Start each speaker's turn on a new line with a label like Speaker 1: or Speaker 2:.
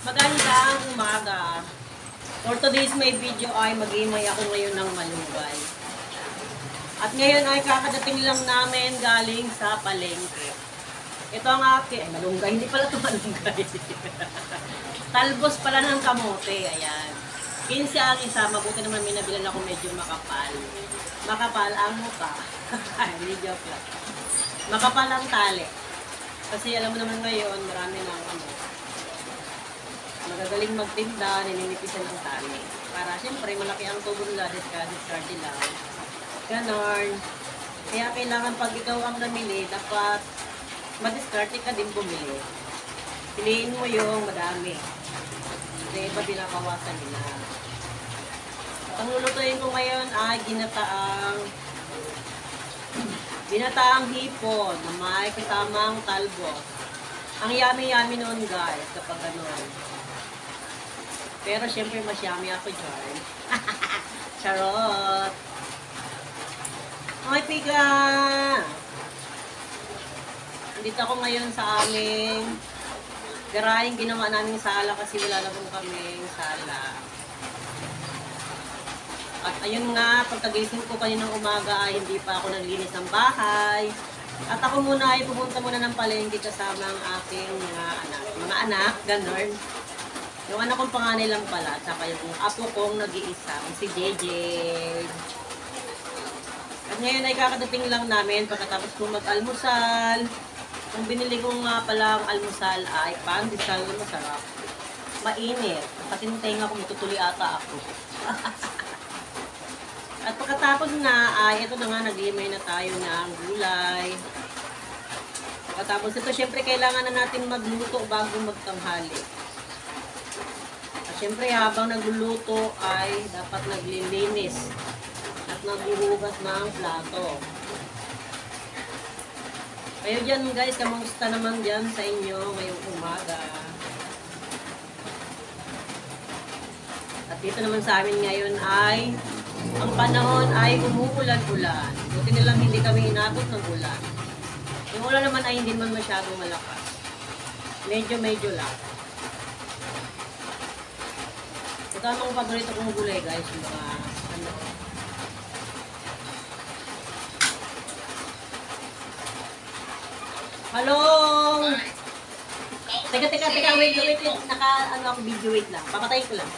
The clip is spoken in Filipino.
Speaker 1: Magandang umaga. For today's my video ay mag-imay ako ngayon ng malunggay. At ngayon ay kakadating lang namin galing sa palengke. Ito ang aking, malunggay, hindi pala ito malunggay. Talbos pala ng kamote, ayan. 15 ang isa, mabuti naman may nabilan ako medyo makapal. Makapal ang mukha. Hindi joke lang. Makapal ang tali. Kasi alam mo naman ngayon, marami ng magagaling magtinda, nininipisan ang tali. Para siyempre, malaki ang tubo nila, discard lang. Ganon. Kaya kailangan pag ikaw ang namili, dapat madiskarte ka din bumili. Piliin mo yung madami. Kasi iba pinakawasan nila. At ang lulutuin ko ngayon ay ginataang hipon na may kasamang talbos. Ang yummy-yummy noon guys, kapag gano'n. Pero syempre mas yummy ako dyan. Charot! Ay, pika! Dito ako ngayon sa aming garaheng ginawa naming sala kasi wala naman kaming sala. At ayun nga, pagkagising ko kaninang umaga ay hindi pa ako naglinis ng bahay. At ako muna ay pumunta muna ng palengke kasama ang aking mga anak, ganon. Yung anak kong panganay lang pala, at saka yung apo kong nag-iisa, si JJ. At ngayon ay kakadating lang namin pagkatapos kong mag-almusal. Ang binili ko nga palang almusal ay pandesal na masarap. Mainit. Pati ng tenga ko matutuli ata ako. At pagkatapos na ay ito na nga, nag-imay na tayo ng gulay. Pagkatapos ito, syempre kailangan na natin magluto bago magtanghali. At syempre habang nagluluto ay dapat naglilinis at naghuhugas ng plato. Kayo dyan guys, kamusta naman dyan sa inyo ngayong umaga? At dito naman sa amin ngayon ay ang panahon ay umuulan-ulan. Buti nilang hindi kami inabot ng ulan. Yung ulan naman ay hindi man masyadong malakas. Medyo lang. Ito ang mga paborito kong gulay guys. Yung mga Hello! Teka, wait. Ako video, wait lang. Papatayin ko lang.